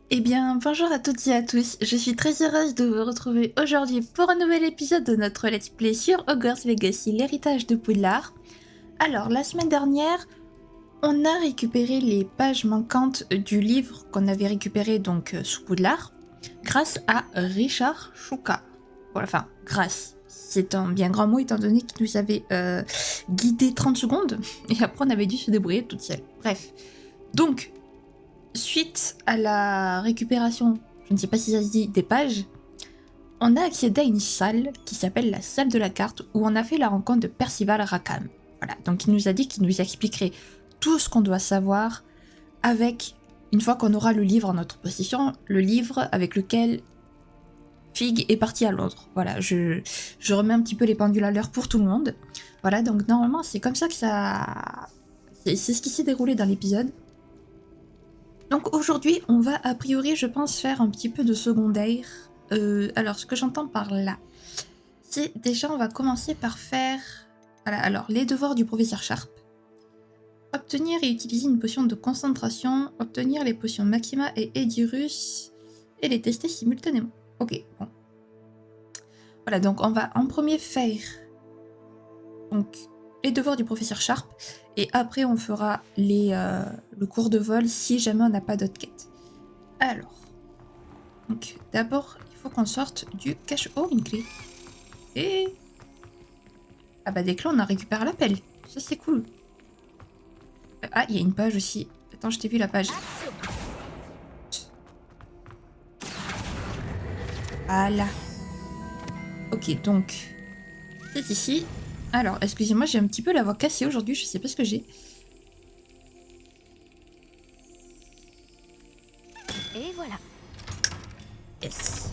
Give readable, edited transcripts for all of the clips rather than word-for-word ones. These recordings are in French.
Eh bien, bonjour à toutes et à tous, je suis très heureuse de vous retrouver aujourd'hui pour un nouvel épisode de notre Let's Play sur Hogwarts Legacy, l'héritage de Poudlard. Alors, la semaine dernière, on a récupéré les pages manquantes du livre qu'on avait récupéré donc sous Poudlard, grâce à Richard Chouka. Voilà, enfin, grâce. C'est un bien grand mot étant donné qu'il nous avait guidé 30 secondes, et après on avait dû se débrouiller toute seule. Bref. Donc, suite à la récupération, je ne sais pas si ça se dit, des pages, on a accédé à une salle qui s'appelle la salle de la carte où on a fait la rencontre de Percival Rackham. Voilà, donc il nous a dit qu'il nous expliquerait tout ce qu'on doit savoir avec, une fois qu'on aura le livre en notre possession, le livre avec lequel Fig est parti à Londres. Voilà, je remets un petit peu les pendules à l'heure pour tout le monde. Voilà, donc normalement c'est comme ça que ça... C'est ce qui s'est déroulé dans l'épisode. Donc aujourd'hui, on va a priori, je pense, faire un petit peu de secondaire. Alors, ce que j'entends par là, c'est déjà, on va commencer par faire... Voilà, alors, les devoirs du professeur Sharp. Obtenir et utiliser une potion de concentration, obtenir les potions Maxima et Edurus, et les tester simultanément. Ok, bon. Voilà, donc on va en premier faire donc, les devoirs du professeur Sharp, et après on fera le cours de vol si jamais on n'a pas d'autres quêtes. Alors, donc d'abord, il faut qu'on sorte du cache. Oh, une clé. Et... Ah bah des clés, on en récupère à l'appel. Ça, c'est cool. Ah, il y a une page aussi. Attends, je t'ai vu la page. Voilà. Ok, donc, c'est ici. Alors, excusez-moi, j'ai un petit peu la voix cassée aujourd'hui, je sais pas ce que j'ai. Et voilà. Yes.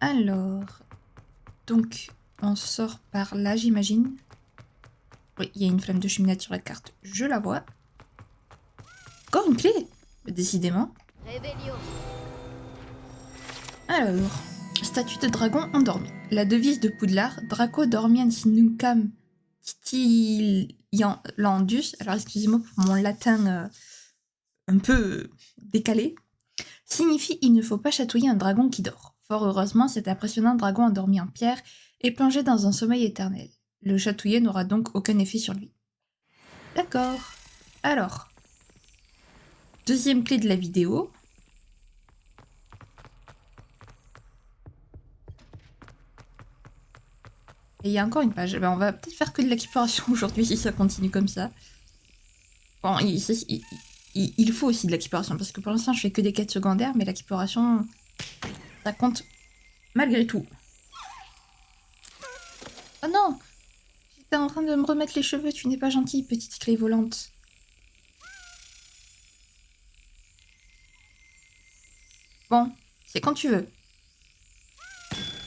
Alors, donc, on sort par là, j'imagine. Oui, il y a une flamme de cheminade sur la carte, je la vois. Encore une clé, décidément. Réveillon. Alors, statue de dragon endormi. La devise de Poudlard, Draco dormiens nuncam titilandus. Alors, excusez-moi pour mon latin un peu décalé. Signifie il ne faut pas chatouiller un dragon qui dort. Fort heureusement, cet impressionnant dragon endormi en pierre est plongé dans un sommeil éternel. Le chatouiller n'aura donc aucun effet sur lui. D'accord. Alors, deuxième clé de la vidéo. Et il y a encore une page. Ben, on va peut-être faire que de l'exploration aujourd'hui si ça continue comme ça. Bon, il faut aussi de l'exploration parce que pour l'instant je fais que des quêtes secondaires, mais l'exploration, ça compte malgré tout. Oh non! J'étais en train de me remettre les cheveux, tu n'es pas gentille, petite clé volante. Bon, c'est quand tu veux.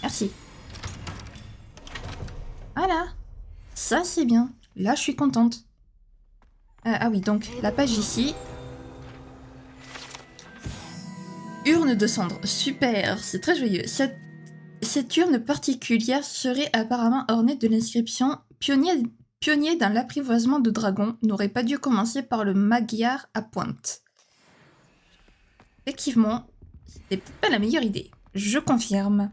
Merci. Voilà. Ça c'est bien. Là je suis contente. Ah oui, donc la page ici. Urne de cendres. Super, c'est très joyeux. Cette urne particulière serait apparemment ornée de l'inscription pionnier dans l'apprivoisement de dragons, n'aurait pas dû commencer par le Magyar à Pointe. Effectivement, c'était peut-être pas la meilleure idée. Je confirme.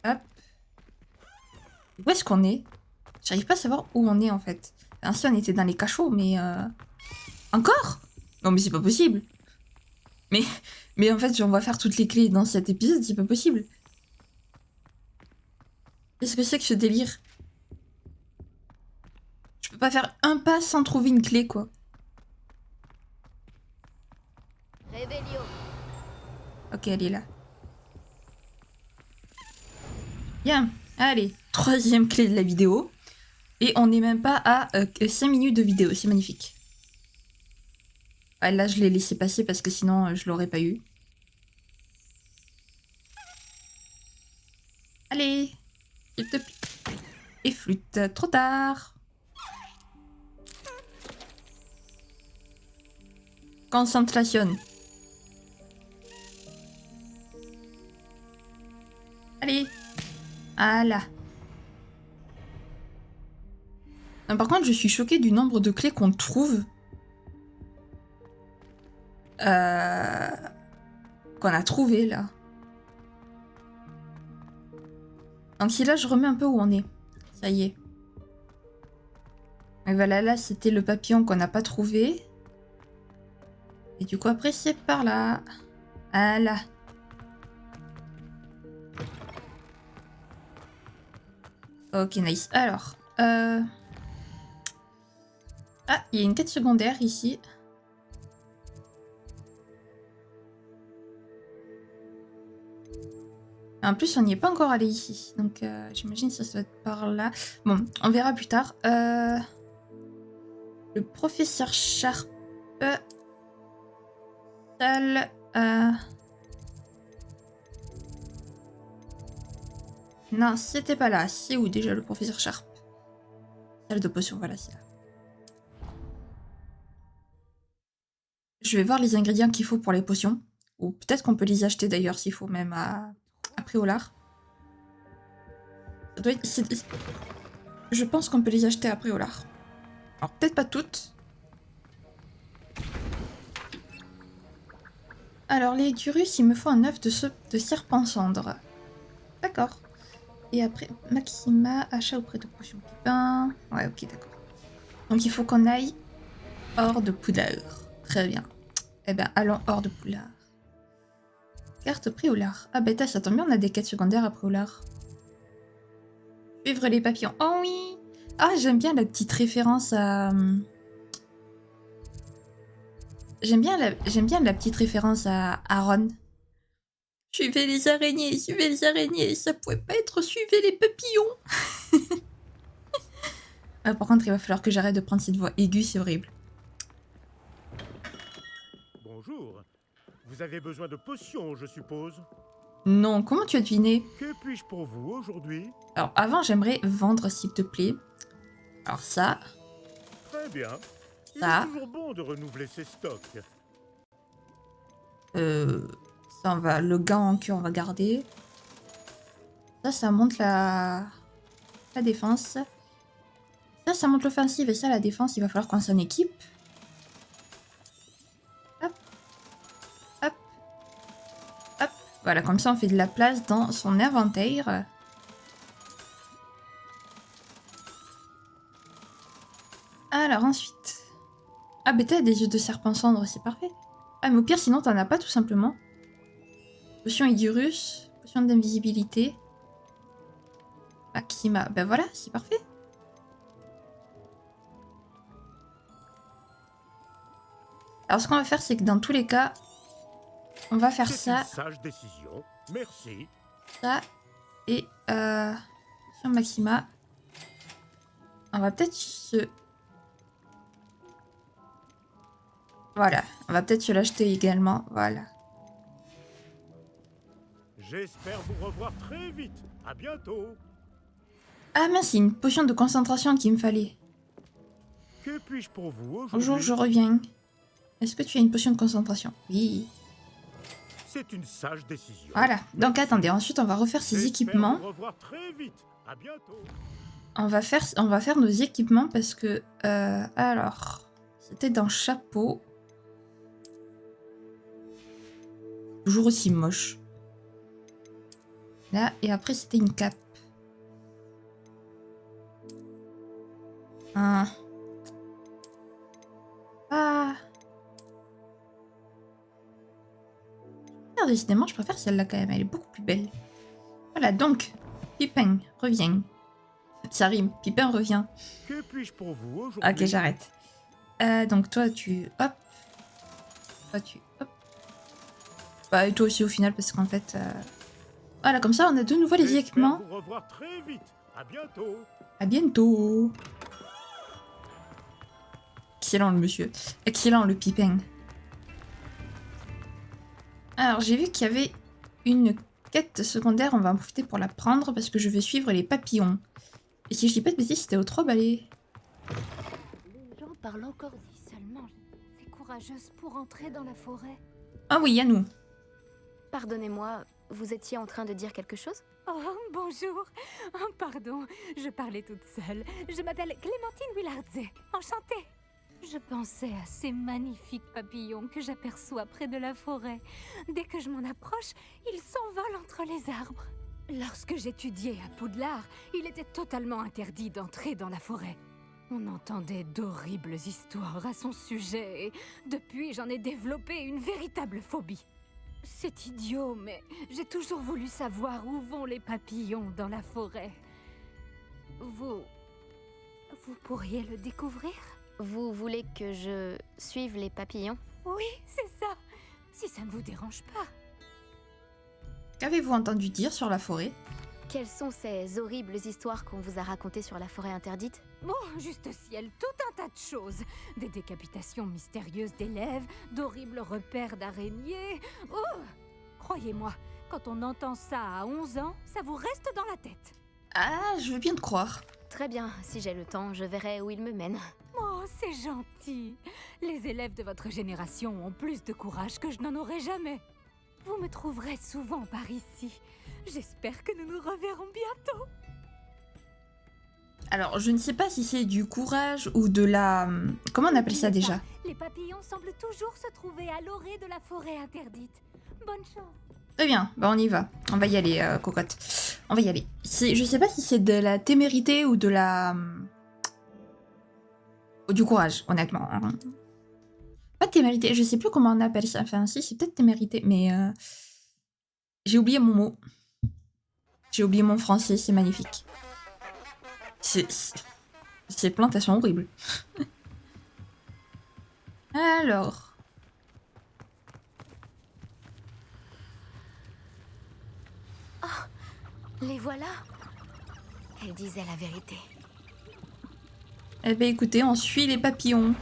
Hop. Où est-ce qu'on est? J'arrive pas à savoir où on est en fait. Ainsi, on était dans les cachots, mais encore? Non, mais c'est pas possible. Mais, mais en fait, on va faire toutes les clés dans cet épisode, c'est pas possible. Qu'est-ce que c'est que ce délire? Je peux pas faire un pas sans trouver une clé, quoi. Réveillon. Ok, elle est là. Bien, allez, troisième clé de la vidéo. Et on n'est même pas à 5 minutes de vidéo, c'est magnifique. Ouais, là, je l'ai laissé passer parce que sinon, je l'aurais pas eu. Allez, s'il te plaît. Et flûte, trop tard. Concentration. Allez. Voilà. Non, par contre, je suis choquée du nombre de clés qu'on trouve. Qu'on a trouvé là. Donc si là, je remets un peu où on est. Ça y est. Et voilà, là, c'était le papillon qu'on n'a pas trouvé. Et du coup, après, c'est par là. Voilà. Ok, nice. Alors, ah, il y a une quête secondaire ici. En plus, on n'y est pas encore allé ici. Donc, j'imagine que ça doit être par là. Bon, on verra plus tard. Le professeur Sharp. Salle. Non, c'était pas là. C'est où déjà le professeur Sharp? Salle de potions, voilà, c'est là. Je vais voir les ingrédients qu'il faut pour les potions. Ou peut-être qu'on peut les acheter d'ailleurs s'il faut, même à Préolard. Ça doit être... Je pense qu'on peut les acheter à Préolard. Alors peut-être pas toutes. Alors les Durus, il me faut un œuf de serpent cendre. D'accord. Et après, Maxima, achat auprès de Potion Pipin. Ouais, ok, d'accord. Donc il faut qu'on aille hors de Poudlard. Très bien. Eh bien, allons hors de Poudlard. Carte Préolard. Ah bêta, ça tombe bien, on a des quêtes secondaires à Préolard. Suivre les papillons. Oh oui! Ah, j'aime bien la petite référence à... J'aime bien la petite référence à Ron. Suivez les araignées, ça pouvait pas être suivez les papillons. Ah, par contre, il va falloir que j'arrête de prendre cette voix aiguë, c'est horrible. Bonjour. Vous avez besoin de potions, je suppose. Non, comment tu as deviné? Que puis-je pour vous aujourd'hui? Alors, avant, j'aimerais vendre, s'il te plaît. Alors ça, Très bien. Il ça, est toujours bon de renouveler ses stocks. ça, on va... Le gant en cuir, on va garder. Ça monte la défense. Ça monte l'offensive et ça, la défense, il va falloir qu'on s'en équipe. Hop. Hop. Hop. Voilà, comme ça, on fait de la place dans son inventaire. Alors, ensuite... Ah, mais t'as des yeux de serpent cendre, c'est parfait. Ah, mais au pire, sinon, t'en as pas, tout simplement. Potion Aigurus, potion d'invisibilité. Maxima, ben voilà, c'est parfait. Alors, ce qu'on va faire, c'est que dans tous les cas, on va faire ça, Une sage décision. Merci. ça, et sur Maxima. On va peut-être se... Voilà, on va peut-être se l'acheter également, voilà. J'espère vous revoir très vite. À bientôt. Ah mince, c'est une potion de concentration qu'il me fallait. Que puis-je pour vous aujourd'hui? Bonjour, je reviens. Est-ce que tu as une potion de concentration? Oui. C'est une sage décision. Voilà, donc attendez, ensuite on va refaire ces équipements. Vous revoir très vite. À bientôt. On va faire nos équipements parce que... alors... C'était dans chapeau. Toujours aussi moche. Là, et après c'était une cape. Ah. Ah. Décidément, je préfère celle-là quand même. Elle est beaucoup plus belle. Voilà, donc, Pipin revient. Ça rime, Pipin revient. Que puis-je pour vous aujourd'hui? Ok, j'arrête. Donc toi, tu... Hop. Toi, tu... Hop. Bah, et toi aussi au final, parce qu'en fait... Voilà, comme ça, on a de nouveau les équipements. Vous revoir très vite. À bientôt. À bientôt. Excellent, le monsieur. Excellent, le Pipin. Alors, j'ai vu qu'il y avait une quête secondaire. On va en profiter pour la prendre parce que je vais suivre les papillons. Et si je dis pas de bêtises, c'était aux 3 balais. Les gens parlent encore seulement. C'est courageuse pour entrer dans la forêt. Ah oui, Yannou. Pardonnez-moi, vous étiez en train de dire quelque chose? Oh, bonjour. Oh, pardon, je parlais toute seule. Je m'appelle Clémentine Willardset. Enchantée. Je pensais à ces magnifiques papillons que j'aperçois près de la forêt. Dès que je m'en approche, ils s'envolent entre les arbres. Lorsque j'étudiais à Poudlard, il était totalement interdit d'entrer dans la forêt. On entendait d'horribles histoires à son sujet et depuis, j'en ai développé une véritable phobie. C'est idiot, mais j'ai toujours voulu savoir où vont les papillons dans la forêt. Vous pourriez le découvrir? Vous voulez que je suive les papillons? Oui, c'est ça. Si ça ne vous dérange pas. Qu'avez-vous entendu dire sur la forêt? Quelles sont ces horribles histoires qu'on vous a racontées sur la forêt interdite? Oh, juste ciel, tout un tas de choses. Des décapitations mystérieuses d'élèves, d'horribles repères d'araignées. Oh! Croyez-moi, quand on entend ça à 11 ans, ça vous reste dans la tête. Ah, je veux bien te croire. Très bien, si j'ai le temps, je verrai où ils me mènent. Oh, c'est gentil. Les élèves de votre génération ont plus de courage que je n'en aurai jamais. Vous me trouverez souvent par ici. J'espère que nous nous reverrons bientôt. Alors, je ne sais pas si c'est du courage ou de la... Comment on appelle ça déjà? Les papillons semblent toujours se trouver à l'orée de la forêt interdite. Bonne chance. Très bien, bah on y va. On va y aller, cocotte. On va y aller. Je sais pas si c'est de la témérité ou de la... ou du courage, honnêtement. Pas de témérité, je sais plus comment on appelle ça. Enfin, si, c'est peut-être témérité, mais... J'ai oublié mon mot. J'ai oublié mon français, c'est magnifique. Ces plantes, elles sont horribles. Alors... Les voilà. Elle disait la vérité. Eh ben écoutez, on suit les papillons.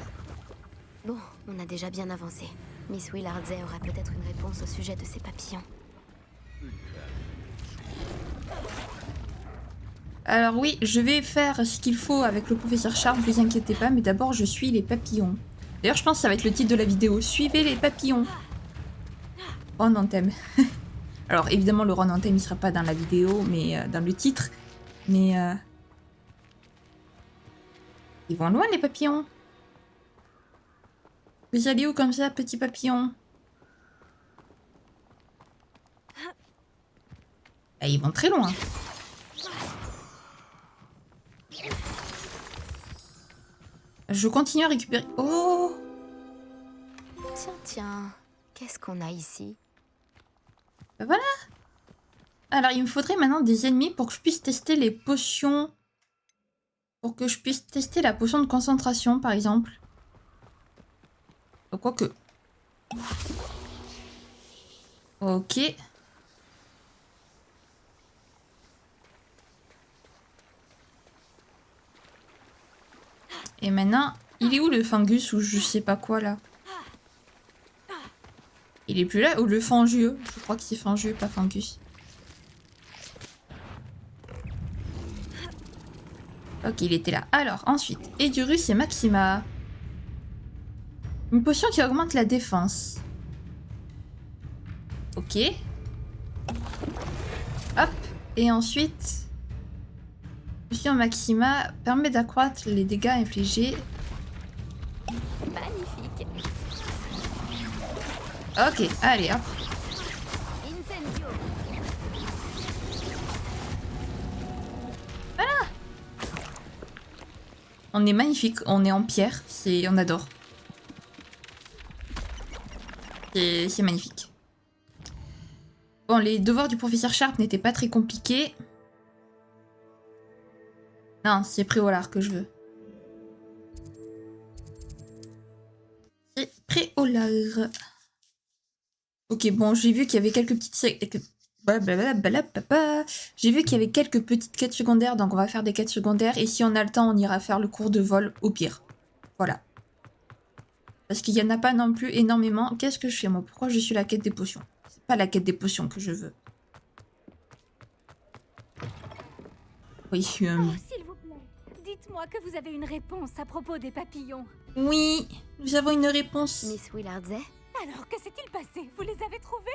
Bon, on a déjà bien avancé. Miss Willardset aura peut-être une réponse au sujet de ces papillons. Alors oui, je vais faire ce qu'il faut avec le professeur Sharp, ne vous inquiétez pas, mais d'abord je suis les papillons. D'ailleurs, je pense que ça va être le titre de la vidéo. Suivez les papillons. Ron Anthem. Alors évidemment, le Ron Anthem, il sera pas dans la vidéo, mais dans le titre. Mais... Ils vont loin, les papillons. Vous allez où comme ça, petit papillon? Ah, ils vont très loin. Je continue à récupérer... Oh! Tiens, qu'est-ce qu'on a ici? Ben voilà! Alors, il me faudrait maintenant des ennemis pour que je puisse tester les potions. Pour que je puisse tester la potion de concentration, par exemple. Quoique... Ok. Et maintenant, il est où le fungus ou je sais pas quoi là? Il est plus là? Ou le fangieux? Je crois que c'est fangieux, pas fungus. Ok, il était là. Alors, ensuite, Edurus et Maxima. Une potion qui augmente la défense. Ok. Hop. Et ensuite... Potion Maxima permet d'accroître les dégâts infligés. Magnifique. Ok, allez, hop. Incendio. On est magnifique, on est en pierre, on adore. C'est magnifique. Bon, les devoirs du professeur Sharp n'étaient pas très compliqués. Non, c'est Préolard que je veux. C'est Préolard. Ok, bon, j'ai vu qu'il y avait quelques petites... J'ai vu qu'il y avait quelques petites quêtes secondaires, donc on va faire des quêtes secondaires. Et si on a le temps, on ira faire le cours de vol au pire. Voilà. Parce qu'il n'y en a pas non plus énormément. Qu'est-ce que je fais moi? Pourquoi je suis la quête des potions? C'est pas la quête des potions que je veux. Oui, Oh, s'il vous plaît, dites-moi que vous avez une réponse à propos des papillons. oui, nous avons une réponse. Miss Willardset? Alors, que s'est-il passé? Vous les avez trouvés?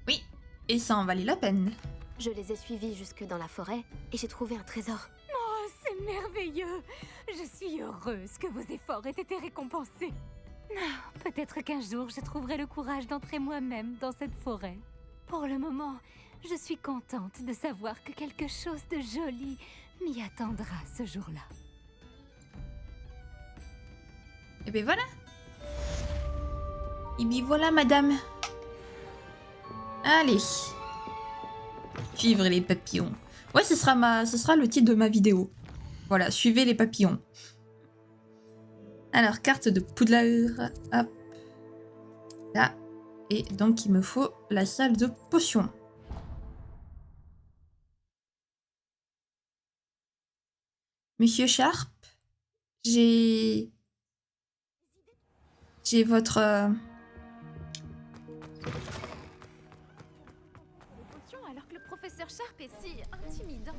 Oui, et ça en valait la peine. Je les ai suivis jusque dans la forêt et j'ai trouvé un trésor. Oh, c'est merveilleux! Je suis heureuse que vos efforts aient été récompensés. Ah, peut-être qu'un jour, je trouverai le courage d'entrer moi-même dans cette forêt. Pour le moment, je suis contente de savoir que quelque chose de joli m'y attendra ce jour-là. Et ben voilà. Et bien voilà, madame. Allez. Suivre les papillons. Ouais, ce sera le titre de ma vidéo. Voilà, suivez les papillons. Alors, carte de Poudlard. Hop. Là. Et donc, il me faut la salle de potions. Monsieur Sharp, j'ai votre... Alors que le professeur Sharp est si intimidant.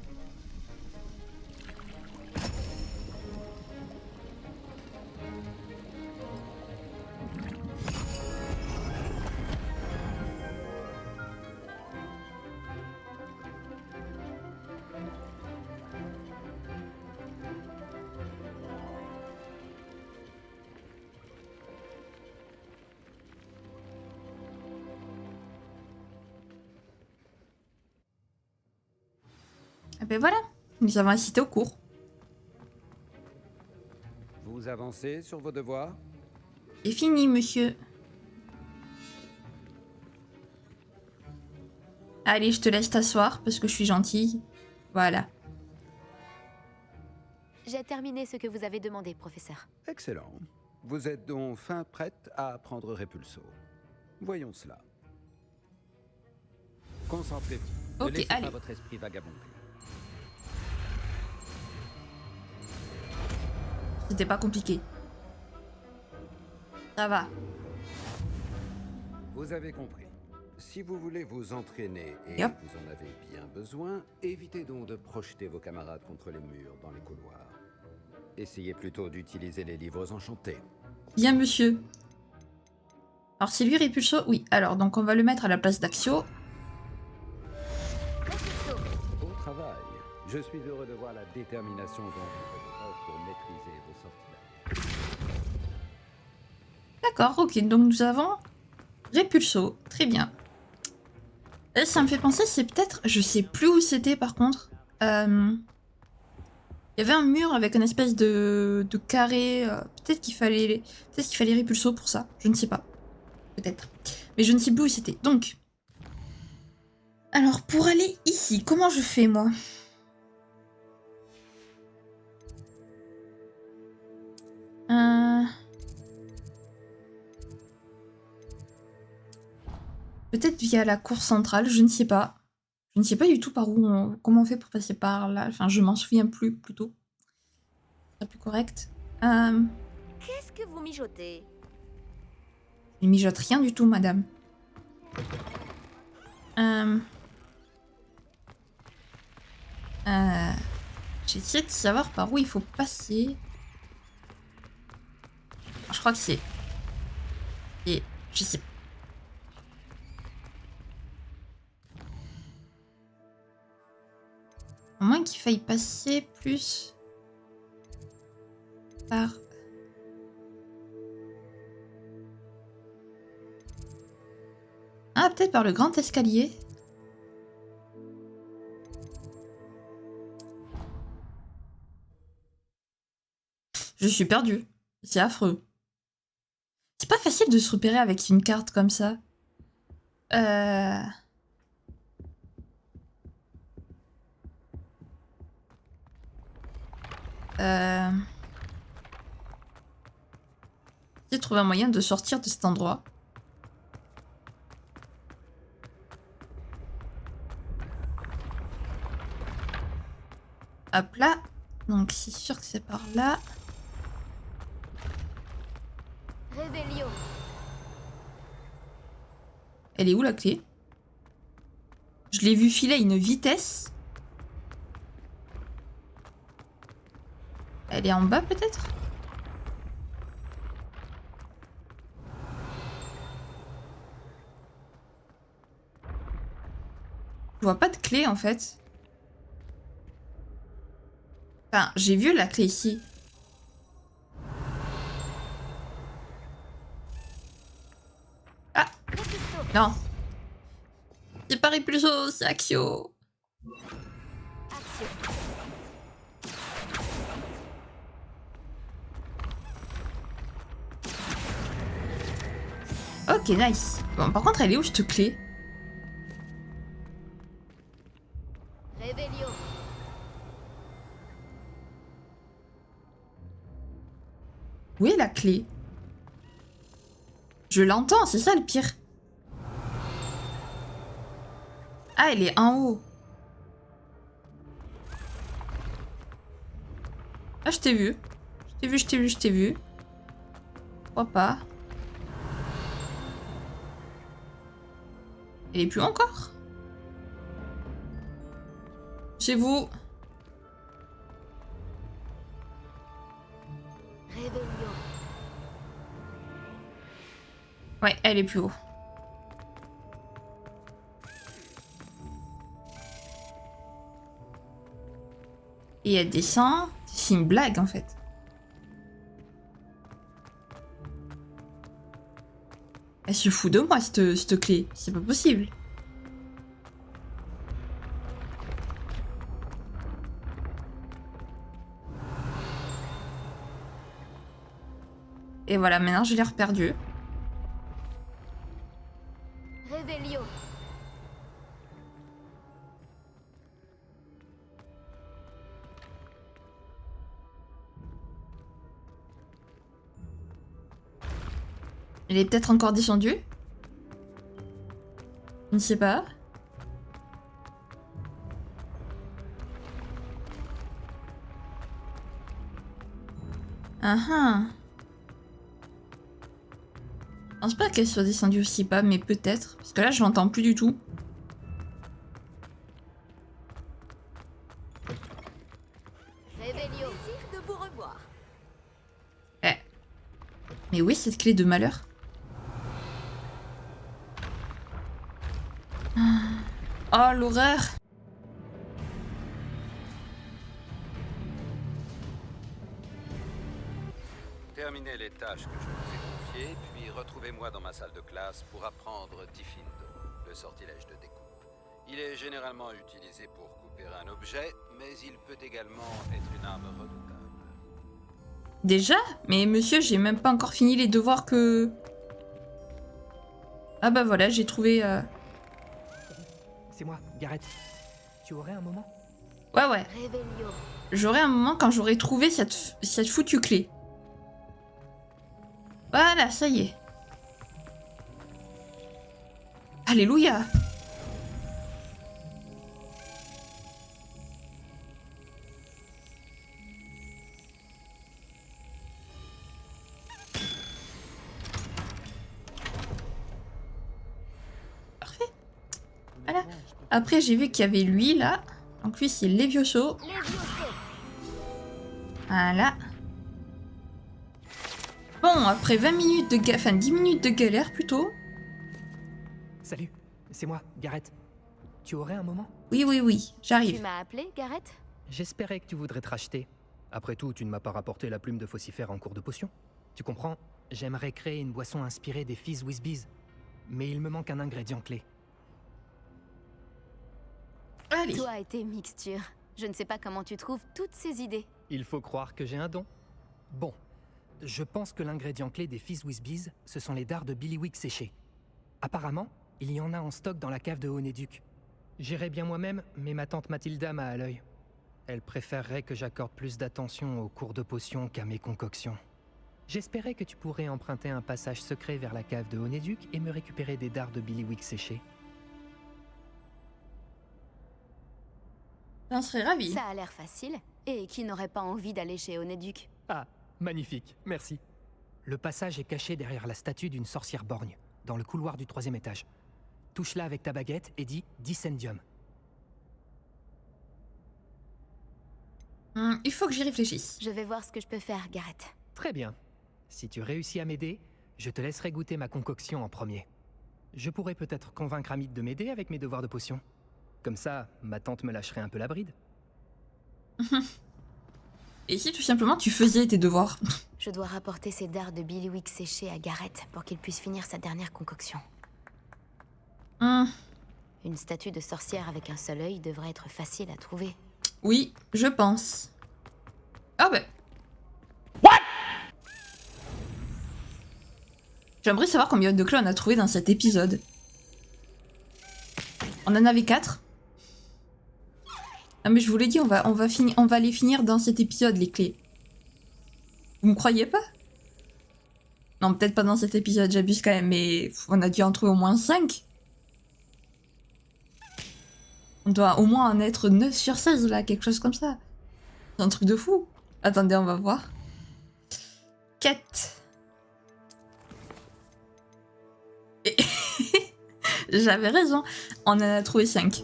Ah ben voilà, nous avons assisté au cours. Vous avancez sur vos devoirs? C'est fini, monsieur. Allez, je te laisse t'asseoir parce que je suis gentille. Voilà. J'ai terminé ce que vous avez demandé, professeur. Excellent. Vous êtes donc fin prête à apprendre Repulso. Voyons cela. Concentrez-vous. Ok, ne laissez allez. pas votre esprit vagabonder. C'était pas compliqué. Ça va. Vous avez compris. Si vous voulez vous entraîner et Yep. vous en avez bien besoin, évitez donc de projeter vos camarades contre les murs dans les couloirs. Essayez plutôt d'utiliser les livres enchantés. Bien, monsieur. Alors, c'est lui, Repulso? Oui. Alors, donc, on va le mettre à la place d'Axio. Bon travail. Je suis heureux de voir la détermination dont vous faites preuve pour maîtriser vos sortilèges. D'accord, ok. Donc, nous avons Repulso. Très bien. Et ça me fait penser, c'est peut-être... Je sais plus où c'était, par contre. Il y avait un mur avec une espèce de carré. Peut-être qu'il fallait Repulso pour ça. Je ne sais pas. Peut-être. Mais je ne sais plus où c'était. Donc... Alors, pour aller ici, comment je fais, moi? Peut-être via la cour centrale, je ne sais pas. Je ne sais pas du tout par où comment on fait pour passer par là. Enfin, je m'en souviens plus, plutôt. C'est plus correct. Qu'est-ce que vous mijotez? Je ne mijote rien du tout, madame. J'essaie de savoir par où il faut passer. Je crois que c'est... Et je sais pas. À moins qu'il faille passer plus par... Ah, peut-être par le grand escalier. Je suis perdue. C'est affreux. C'est pas facile de se repérer avec une carte comme ça. J'ai trouvé un moyen de sortir de cet endroit. Hop là. Donc c'est sûr que c'est par là. Réveillon. Elle est où la clé? Je l'ai vu filer à une vitesse. Elle est en bas peut-être? Je vois pas de clé en fait. Enfin, j'ai vu la clé ici. Ah! Non. C'est pas Repulso, c'est Axio. Action. Ok, nice. Bon, par contre, elle est où cette clé? Réveillon. Où est la clé? Je l'entends, c'est ça le pire. Ah, elle est en haut. Ah, je t'ai vu. Je t'ai vu. Pourquoi pas? Elle est plus encore? Chez vous. Réveillon. Ouais, elle est plus haut. Et elle descend. C'est une blague en fait. Elle se fout de moi cette clé. C'est pas possible. Et voilà, maintenant je l'ai reperdue. Réveillon. Elle est peut-être encore descendue. Je ne sais pas. Ah ah. Je pense pas qu'elle soit descendue aussi bas, mais peut-être. Parce que là, je l'entends plus du tout. Réveillon. Plaisir de vous revoir. Eh. Mais oui, cette clé de malheur. Oh, l'horreur. Terminez les tâches que je vous ai confiées, puis retrouvez-moi dans ma salle de classe pour apprendre Diffindo, le sortilège de découpe. Il est généralement utilisé pour couper un objet, mais il peut également être une arme redoutable. Déjà? Mais monsieur, j'ai même pas encore fini les devoirs que... Ah bah voilà, j'ai trouvé... C'est moi, Gareth. Tu aurais un moment? Ouais, ouais. Réveillon. J'aurai un moment quand j'aurai trouvé cette foutue clé. Voilà, ça y est. Alléluia. Parfait. Voilà. Après, j'ai vu qu'il y avait lui, là. Donc lui, c'est Levioso. Levioso. Voilà. Bon, après 20 minutes de enfin 10 minutes de galère plutôt. Salut, c'est moi, Gareth. Tu aurais un moment? Oui, oui, oui, Tu j'arrive. m'as appelé, Gareth? J'espérais que tu voudrais te racheter. Après tout, tu ne m'as pas rapporté la plume de Faucifère en cours de potion. Tu comprends? J'aimerais créer une boisson inspirée des Fizz Whizbees. Mais il me manque un ingrédient clé. Allez. Toi et tes mixtures. Je ne sais pas comment tu trouves toutes ces idées. Il faut croire que j'ai un don. Bon, je pense que l'ingrédient clé des Fizz Whizbees, ce sont les dards de Billywick séchés. Apparemment, il y en a en stock dans la cave de Honeduc. J'irai bien moi-même, mais ma tante Mathilda m'a à l'œil. Elle préférerait que j'accorde plus d'attention aux cours de potions qu'à mes concoctions. J'espérais que tu pourrais emprunter un passage secret vers la cave de Honeduc et me récupérer des dards de Billywick séchés. J'en serais ravie. Ça a l'air facile. Et qui n'aurait pas envie d'aller chez Honeduc? Ah, magnifique, merci. Le passage est caché derrière la statue d'une sorcière borgne, dans le couloir du 3e étage. Touche-la avec ta baguette et dis Dissendium. Il faut que j'y réfléchisse. Je vais voir ce que je peux faire, Gareth. Très bien. Si tu réussis à m'aider, je te laisserai goûter ma concoction en premier. Je pourrais peut-être convaincre Amit de m'aider avec mes devoirs de potion. Comme ça, ma tante me lâcherait un peu la bride. Et si tout simplement tu faisais tes devoirs? Je dois rapporter ces dards de Billywick séchés à Garrett pour qu'il puisse finir sa dernière concoction. Une statue de sorcière avec un seul œil devrait être facile à trouver. Oui, je pense. Ah ben. J'aimerais savoir combien de clés on a trouvé dans cet épisode. On en avait 4. Ah mais je vous l'ai dit, on va les finir dans cet épisode, les clés. Vous me croyez pas? Non, peut-être pas dans cet épisode, j'abuse quand même, mais on a dû en trouver au moins 5. On doit au moins en être 9 sur 16 là, quelque chose comme ça. C'est un truc de fou. Attendez, on va voir. Quête. Et j'avais raison, on en a trouvé 5.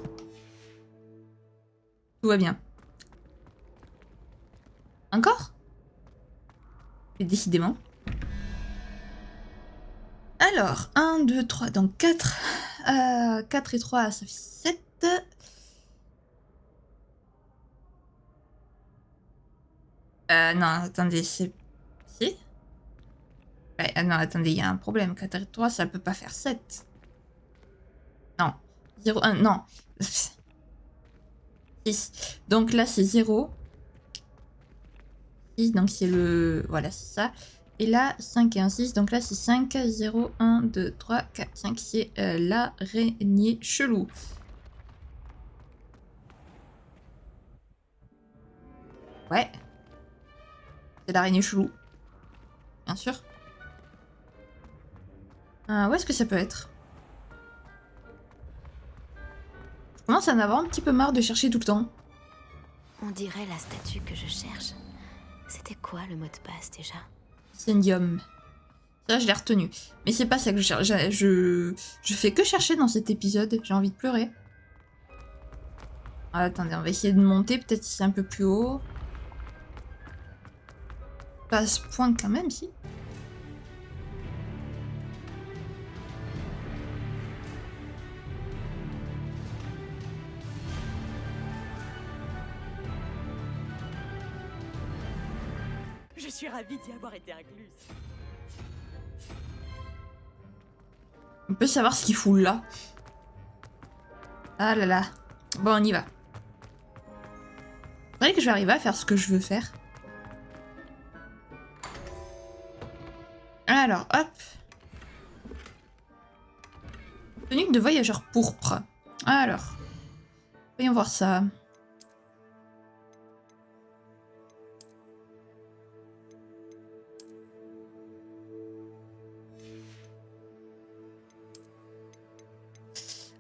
Tout va bien. Encore? Et décidément. Alors, 1, 2, 3, donc 4. 4 et 3, ça fait 7. Non, attendez, c'est... Si? Ouais, non, attendez, il y a un problème. 4 et 3, ça peut pas faire 7. Non. 0, 1, non. 6. Donc là, c'est 0. 6, donc c'est le... Voilà, c'est ça. Et là, 5 et 1, 6. Donc là, c'est 5, 0, 1, 2, 3, 4, 5. C'est l'araignée chelou. Ouais. C'est l'araignée chelou. Bien sûr. Où est-ce que ça peut être? Je commence à en avoir un petit peu marre de chercher tout le temps. On dirait la statue que je cherche. C'était quoi le mot de passe déjà? Incendium. Ça, je l'ai retenu. Mais c'est pas ça que je cherche. Je fais que chercher dans cet épisode. J'ai envie de pleurer. Ah, attendez, on va essayer de monter. Peut-être si c'est un peu plus haut. Pas à ce point quand même, si. Je suis ravie d'y avoir été incluse. On peut savoir ce qu'il fout là. Ah là là. Bon, on y va. C'est vrai que je vais arriver à faire ce que je veux faire. Alors, hop. Tunique de voyageur pourpre. Alors. Voyons voir ça.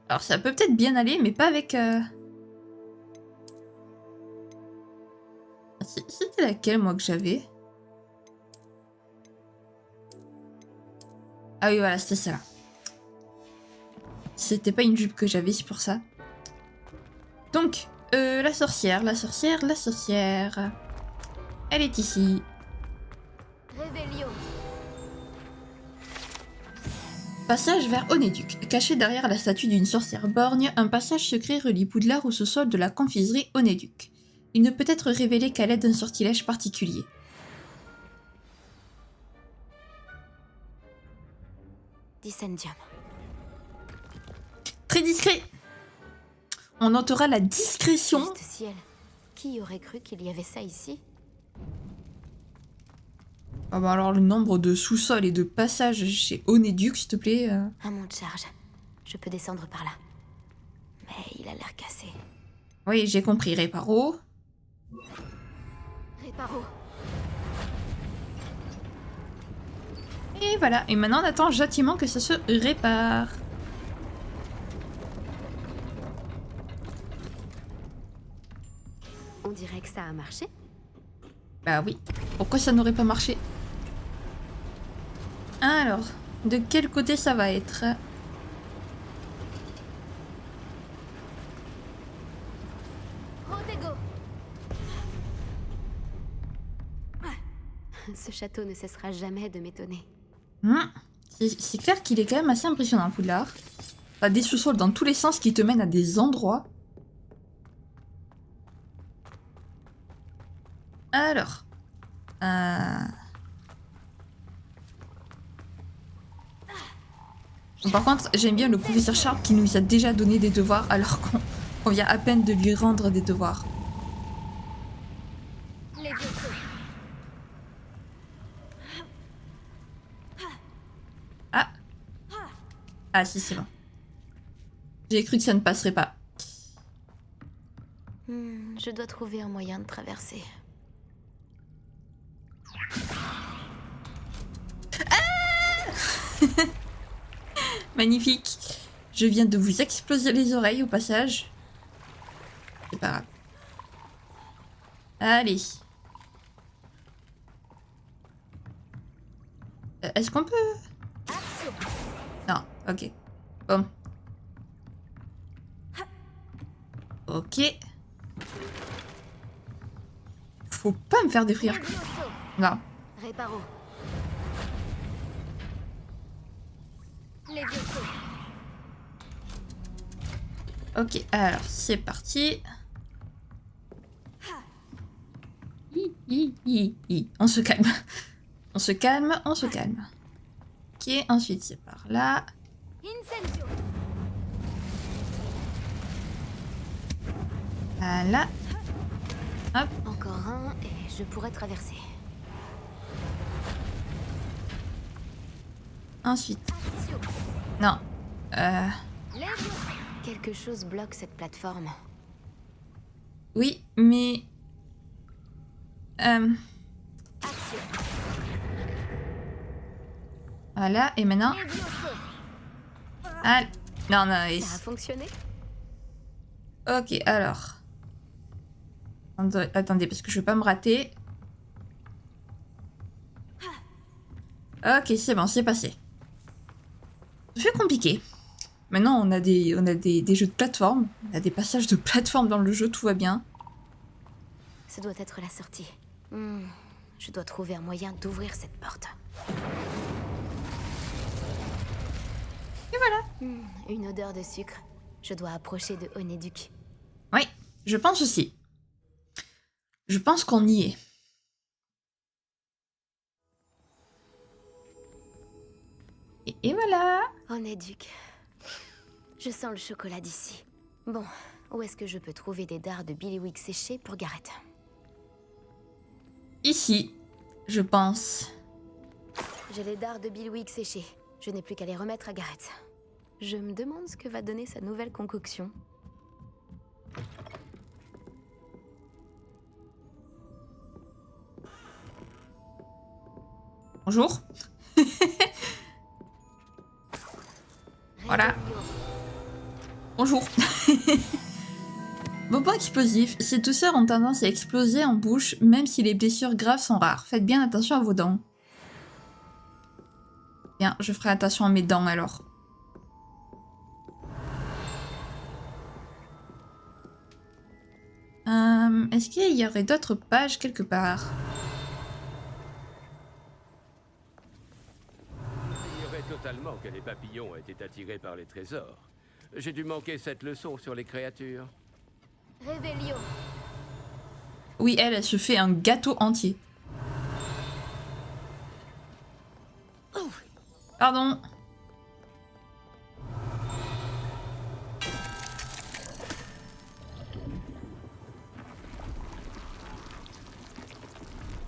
Alors ça peut peut-être bien aller, mais pas avec... C'était laquelle, moi, que j'avais? Ah oui, voilà, c'était celle-là. C'était pas une jupe que j'avais, c'est pour ça. Donc, la sorcière. Elle est ici. Réveillon. Passage vers Onéduc. Caché derrière la statue d'une sorcière borgne, un passage secret relie Poudlard au sous-sol de la confiserie Onéduc. Il ne peut être révélé qu'à l'aide d'un sortilège particulier. Dissendium. Très discret. On notera la discrétion. Juste ciel. Qui aurait cru qu'il y avait ça ici? Ah bah alors le nombre de sous-sols et de passages chez Onéduc, s'il te plaît. Un monte charge. Je peux descendre par là. Mais il a l'air cassé. Oui, j'ai compris. Réparo. Réparo. Et voilà. Et maintenant, on attend gentiment que ça se répare. On dirait que ça a marché. Bah oui. Pourquoi ça n'aurait pas marché? Alors, de quel côté ça va être? Protego. Ce château ne cessera jamais de m'étonner. C'est clair qu'il est quand même assez impressionnant, Poudlard. T'as des sous-sols dans tous les sens qui te mènent à des endroits. Alors. Par contre, j'aime bien le professeur Sharp qui nous a déjà donné des devoirs alors qu'on vient à peine de lui rendre des devoirs. Les vieux feux. Ah. Ah si, c'est bon. J'ai cru que ça ne passerait pas. Je dois trouver un moyen de traverser. Magnifique. Je viens de vous exploser les oreilles au passage. C'est pas grave. Allez. Est-ce qu'on peut... Non, ok. Bon. Ok. Faut pas me faire détruire. Non. Réparo. Les vieux feux. Ok, alors c'est parti. On se calme. On se calme, on se calme. Ok, ensuite c'est par là. Incendio. Voilà. Hop. Encore un et je pourrais traverser. Ensuite. Axio. Non. Les vieux feux. Quelque chose bloque cette plateforme. Oui, mais... Axio. Voilà, et maintenant... Les vieux feux. Ah, non, non, Ça a fonctionné? ok, alors... Attendez, parce que je veux pas me rater. Ok, c'est bon, c'est passé. C'est compliqué. Maintenant, on a des jeux de plateforme. On a des passages de plateforme dans le jeu, tout va bien. Ce doit être la sortie. Je dois trouver un moyen d'ouvrir cette porte. Et voilà. Une odeur de sucre. Je dois approcher de Onéduc. Oui, je pense aussi. Je pense qu'on y est. Et voilà. Onéduc. Je sens le chocolat d'ici. Bon, où est-ce que je peux trouver des dards de Billywick séchés pour Garrett? Ici, je pense. J'ai les dards de Billywick séchés. Je n'ai plus qu'à les remettre à Garrett. Je me demande ce que va donner sa nouvelle concoction. Bonjour. Voilà. Bonjour. Bonbons explosifs. Ces tousseurs ont tendance à exploser en bouche, même si les blessures graves sont rares. Faites bien attention à vos dents. Bien, je ferai attention à mes dents alors. Est-ce qu'il y aurait d'autres pages quelque part? J'ignorais totalement que les papillons étaient attirés par les trésors. J'ai dû manquer cette leçon sur les créatures. Révélio. Oui, elle se fait un gâteau entier. Pardon.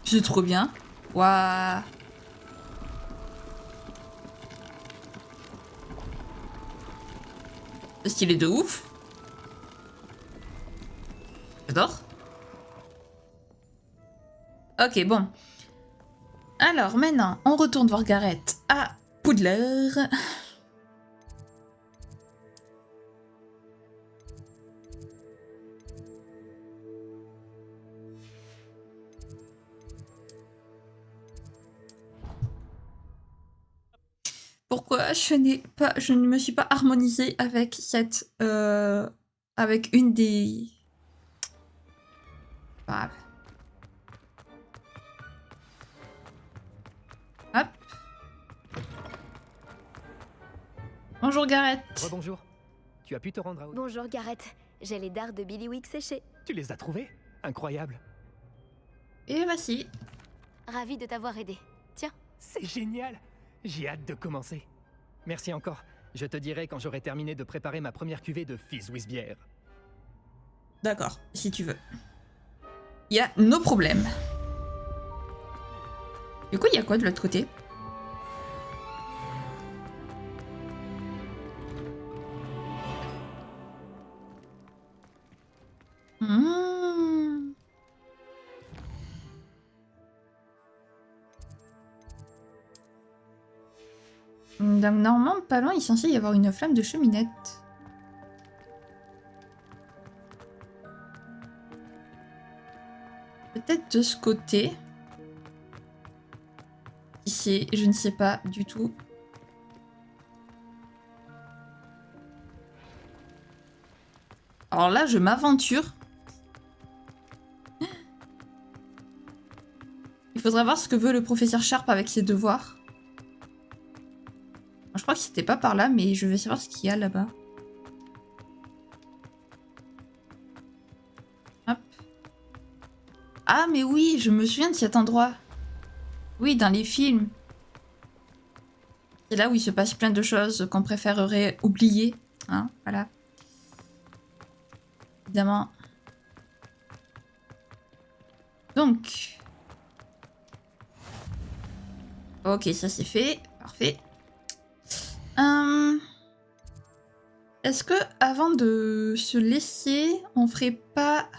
C'est trop bien. Waouh. C'est stylé de ouf. J'adore. Ok, bon. Alors maintenant, on retourne voir Garrett à Poudlard. Pourquoi je ne me suis pas harmonisée avec cette... avec une des... Bravo. Hop. Bonjour Garrett. Rebonjour. Tu as pu te rendre à... Bonjour Garrett. J'ai les dards de Billywick séchés. Tu les as trouvés? Incroyable. Et voici. Ravie de t'avoir aidé. Tiens. C'est génial. J'ai hâte de commencer. Merci encore. Je te dirai quand j'aurai terminé de préparer ma première cuvée de Fizz with bière. D'accord, si tu veux. Il y a nos problèmes. Du coup, il y a quoi de l'autre côté? Mmh. Donc normalement, pas loin, il est censé y avoir une flamme de cheminette. Peut-être de ce côté. Ici, je ne sais pas du tout. Alors là, je m'aventure. Il faudra voir ce que veut le professeur Sharp avec ses devoirs. Je crois que c'était pas par là, mais je vais savoir ce qu'il y a là-bas. Hop. Ah, mais oui, je me souviens de cet endroit. Oui, dans les films. C'est là où il se passe plein de choses qu'on préférerait oublier. Hein, voilà. Évidemment. Donc. Ok, ça c'est fait. Parfait. Est-ce que avant de se laisser, on ferait pas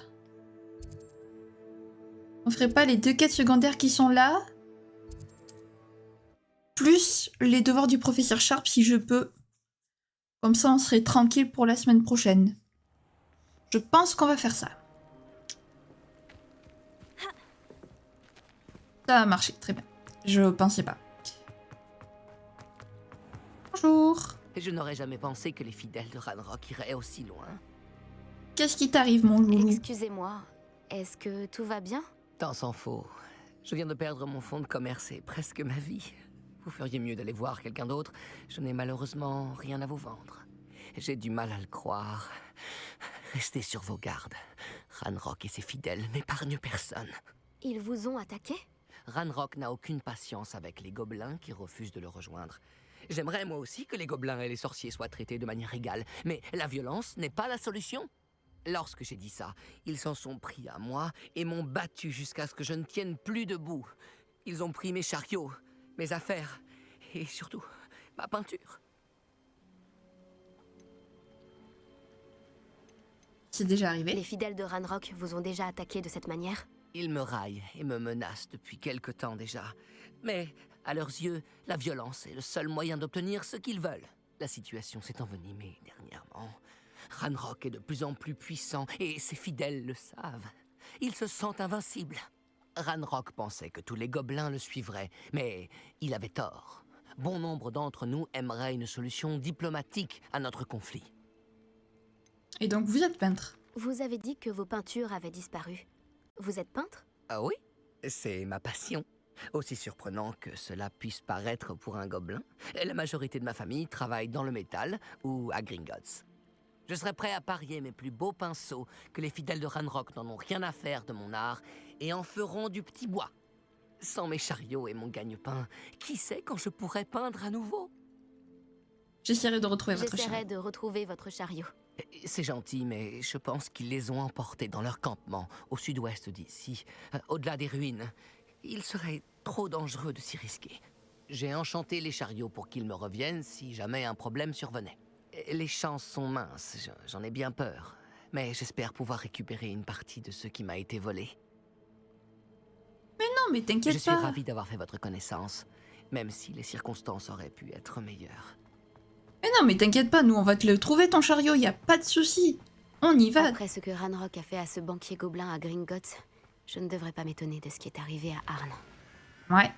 les 2 quêtes secondaires qui sont là, plus les devoirs du professeur Sharp si je peux. Comme ça, on serait tranquille pour la semaine prochaine. Je pense qu'on va faire ça. Ça a marché, très bien. Je pensais pas. Bonjour. Je n'aurais jamais pensé que les fidèles de Ranrock iraient aussi loin. Qu'est-ce qui t'arrive, mon loulou? Excusez-moi, est-ce que tout va bien? Tant s'en faut. Je viens de perdre mon fonds de commerce et presque ma vie. Vous feriez mieux d'aller voir quelqu'un d'autre. Je n'ai malheureusement rien à vous vendre. J'ai du mal à le croire. Restez sur vos gardes. Ranrock et ses fidèles n'épargnent personne. Ils vous ont attaqué? Ranrock n'a aucune patience avec les gobelins qui refusent de le rejoindre. J'aimerais moi aussi que les gobelins et les sorciers soient traités de manière égale, mais la violence n'est pas la solution. Lorsque j'ai dit ça, ils s'en sont pris à moi et m'ont battu jusqu'à ce que je ne tienne plus debout. Ils ont pris mes chariots, mes affaires et surtout ma peinture. C'est déjà arrivé? Les fidèles de Ranrock vous ont déjà attaqué de cette manière? Ils me raillent et me menacent depuis quelque temps déjà. Mais, à leurs yeux, la violence est le seul moyen d'obtenir ce qu'ils veulent. La situation s'est envenimée dernièrement. Ranrock est de plus en plus puissant et ses fidèles le savent. Ils se sentent invincibles. Ranrock pensait que tous les gobelins le suivraient, mais il avait tort. Bon nombre d'entre nous aimeraient une solution diplomatique à notre conflit. Et donc vous êtes peintre? Vous avez dit que vos peintures avaient disparu. Vous êtes peintre? Ah oui, c'est ma passion. Aussi surprenant que cela puisse paraître pour un gobelin, la majorité de ma famille travaille dans le métal ou à Gringotts. Je serais prêt à parier mes plus beaux pinceaux que les fidèles de Ranrock n'en ont rien à faire de mon art et en feront du petit bois. Sans mes chariots et mon gagne-pain, qui sait quand je pourrais peindre à nouveau? J'essaierai de retrouver votre chariot. J'essaierai de retrouver votre chariot. C'est gentil, mais je pense qu'ils les ont emportés dans leur campement, au sud-ouest d'ici, au-delà des ruines. Il serait trop dangereux de s'y risquer. J'ai enchanté les chariots pour qu'ils me reviennent si jamais un problème survenait. Les chances sont minces, j'en ai bien peur. Mais j'espère pouvoir récupérer une partie de ce qui m'a été volé. Mais non, mais t'inquiète pas. Je suis ravi d'avoir fait votre connaissance, même si les circonstances auraient pu être meilleures. Mais non, mais t'inquiète pas, nous on va te le trouver ton chariot, y a pas de souci. On y va. Après ce que Ranrock a fait à ce banquier gobelin à Gringotts, je ne devrais pas m'étonner de ce qui est arrivé à Arn. Ouais.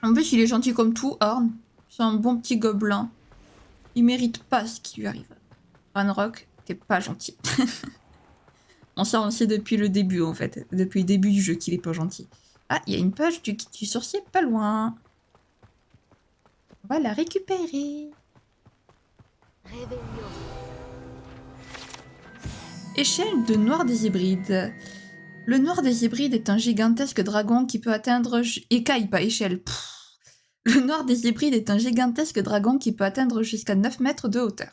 En plus, il est gentil comme tout, Horn. C'est un bon petit gobelin. Il mérite pas ce qui lui arrive. Ranrock, t'es pas gentil. On sait depuis le début, en fait. Depuis le début du jeu qu'il est pas gentil. Ah, il y a une page du sorcier pas loin. On va la récupérer. Réveillon. Échelle de noir des hybrides. Le noir des hybrides est un gigantesque dragon qui peut atteindre... Écaille, pas échelle. Pff. Le noir des hybrides est un gigantesque dragon qui peut atteindre jusqu'à 9 mètres de hauteur.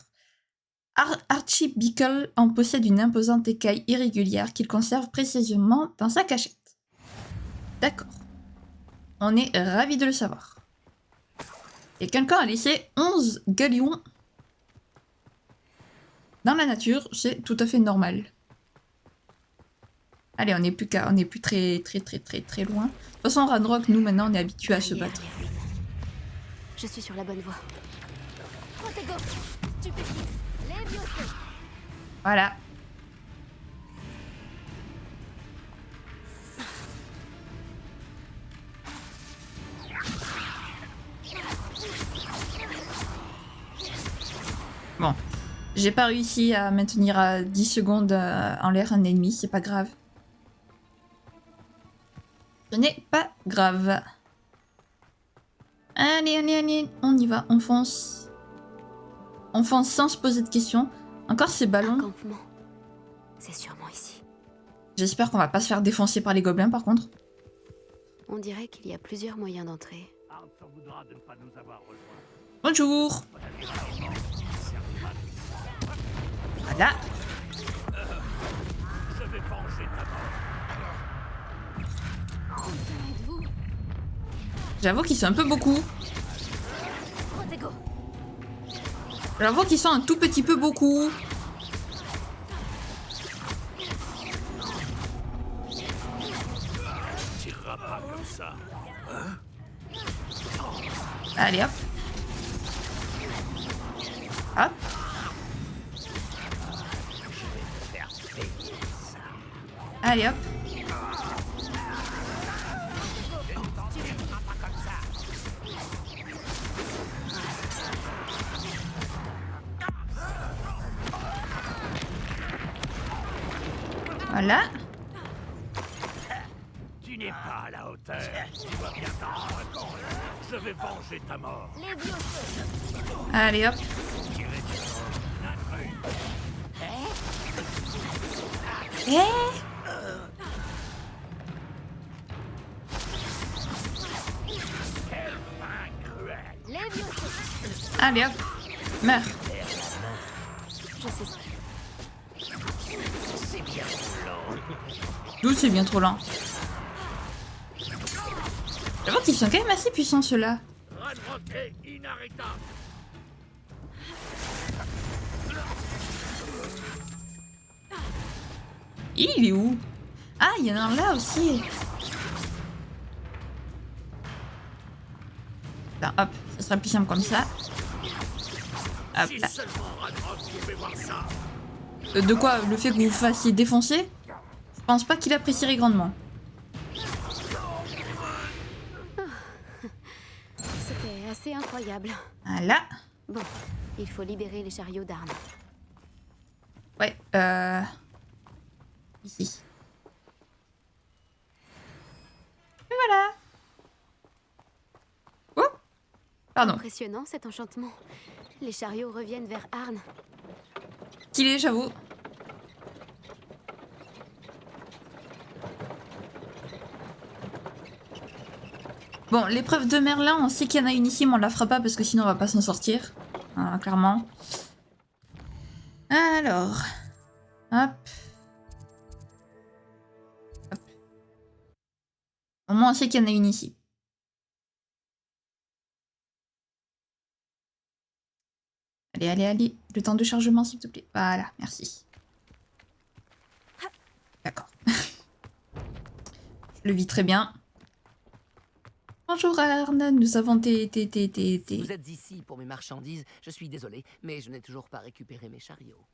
Archie Bickle en possède une imposante écaille irrégulière qu'il conserve précisément dans sa cachette. D'accord. On est ravis de le savoir. Et quelqu'un a laissé 11 galions dans la nature, c'est tout à fait normal. Allez, on n'est plus très loin. De toute façon, Ranrock, nous maintenant, on est habitués à se battre. Je suis sur la bonne voie. Voilà. Bon. J'ai pas réussi à maintenir à 10 secondes en l'air un ennemi, c'est pas grave. Ce n'est pas grave. Allez, on y va, on fonce. On fonce sans se poser de questions. Encore ces ballons. C'est sûrement ici. J'espère qu'on va pas se faire défoncer par les gobelins par contre. On dirait qu'il y a plusieurs moyens d'entrer. Bonjour. Voilà. J'avoue qu'ils sont un peu beaucoup. J'avoue qu'ils sont un tout petit peu beaucoup. Allez hop. Hop. Allez hop. Voilà. Tu n'es pas à la hauteur. Tu dois bien t'en rendre compte. Je vais venger ta mort. Allez hop. Allez hop. Meurs. D'où c'est bien trop lent. J'avoue qu'ils sont quand même assez puissants ceux-là. Il est où? Ah, il y en a un là aussi. Ben, hop, ça sera plus simple comme ça. Hop là. De quoi? Le fait que vous vous fassiez défoncer? Je pense pas qu'il apprécierait grandement. C'était assez incroyable. Voilà. Bon, il faut libérer les chariots d'armes. Ouais, ici. Et voilà. Oh, pardon. Impressionnant cet enchantement. Les chariots reviennent vers Arn. Stylé, j'avoue. Bon, l'épreuve de Merlin, on sait qu'il y en a une ici, mais on la fera pas parce que sinon on va pas s'en sortir. Voilà, clairement. Alors. Hop. Hop. Au moins on sait qu'il y en a une ici. Allez. Le temps de chargement, s'il te plaît. Voilà, merci. D'accord. Je le vis très bien. Bonjour Arne, nous avons tes... Vous êtes ici pour mes marchandises, je suis désolé, mais je n'ai toujours pas récupéré mes chariots.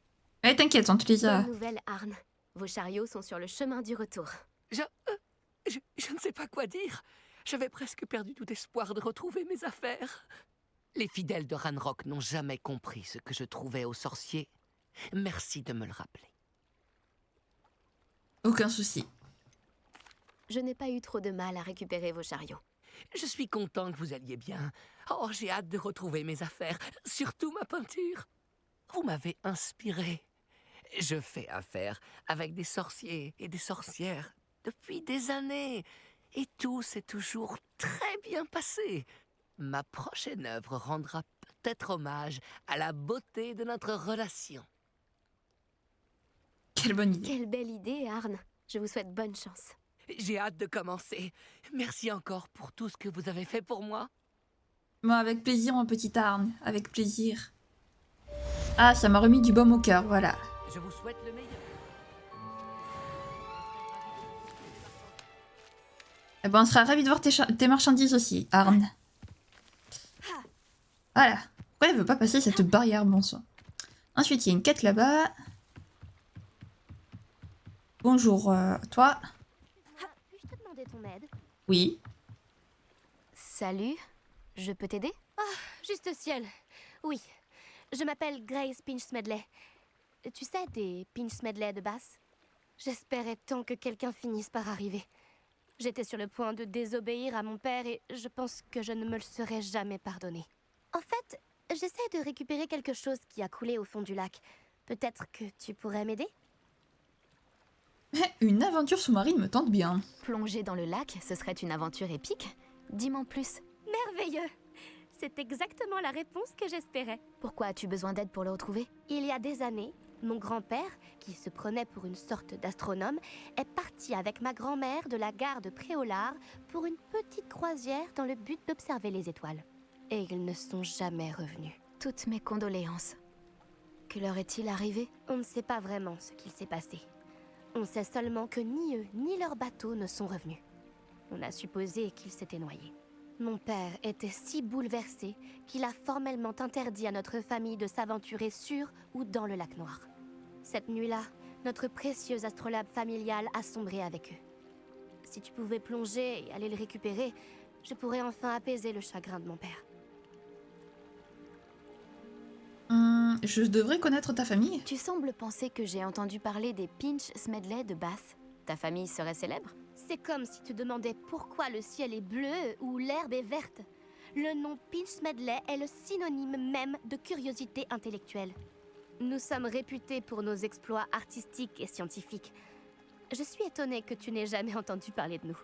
Eh, t'inquiète, on te les a... Bonne nouvelle, Arn. Vos chariots sont sur le chemin du retour. Je ne sais pas quoi dire. J'avais presque perdu tout espoir de retrouver mes affaires. Les fidèles de Ranrock n'ont jamais compris ce que je trouvais aux sorciers. Merci de me le rappeler. Aucun souci. Je n'ai pas eu trop de mal à récupérer vos chariots. Je suis content que vous alliez bien. Oh, j'ai hâte de retrouver mes affaires, surtout ma peinture. Vous m'avez inspiré. Je fais affaire avec des sorciers et des sorcières depuis des années. Et tout s'est toujours très bien passé. Ma prochaine œuvre rendra peut-être hommage à la beauté de notre relation. Quelle bonne idée. Quelle belle idée, Arne. Je vous souhaite bonne chance. J'ai hâte de commencer. Merci encore pour tout ce que vous avez fait pour moi. Bon, avec plaisir, mon petit Arne. Avec plaisir. Ah, ça m'a remis du baume au cœur, voilà. Je vous souhaite le meilleur. Eh ben, on sera ravis de voir tes marchandises aussi, Arne. Voilà. Pourquoi elle veut pas passer cette barrière, bon sang? Ensuite, il y a une quête là-bas. Bonjour, toi. Puis-je te demander ton aide? Oui. Salut, je peux t'aider? Juste ciel. Oui, je m'appelle Grace Pinch Smedley. Tu sais, des Pinch Smedley de basse? J'espérais tant que quelqu'un finisse par arriver. J'étais sur le point de désobéir à mon père et je pense que je ne me le serais jamais pardonné. En fait, j'essaie de récupérer quelque chose qui a coulé au fond du lac. Peut-être que tu pourrais m'aider? Une aventure sous-marine me tente bien. Plonger dans le lac, ce serait une aventure épique? Dis-moi en plus. Merveilleux! C'est exactement la réponse que j'espérais. Pourquoi as-tu besoin d'aide pour le retrouver? Il y a des années, mon grand-père, qui se prenait pour une sorte d'astronome, est parti avec ma grand-mère de la gare de Préolard pour une petite croisière dans le but d'observer les étoiles. Et ils ne sont jamais revenus. Toutes mes condoléances. Que leur est-il arrivé? On ne sait pas vraiment ce qu'il s'est passé. On sait seulement que ni eux, ni leur bateau ne sont revenus. On a supposé qu'ils s'étaient noyés. Mon père était si bouleversé qu'il a formellement interdit à notre famille de s'aventurer sur ou dans le lac Noir. Cette nuit-là, notre précieux astrolabe familial a sombré avec eux. Si tu pouvais plonger et aller le récupérer, je pourrais enfin apaiser le chagrin de mon père. Je devrais connaître ta famille. Tu sembles penser que j'ai entendu parler des Pinch Smedley de Bath. Ta famille serait célèbre? C'est comme si tu demandais pourquoi le ciel est bleu ou l'herbe est verte. Le nom Pinch Smedley est le synonyme même de curiosité intellectuelle. Nous sommes réputés pour nos exploits artistiques et scientifiques. Je suis étonnée que tu n'aies jamais entendu parler de nous.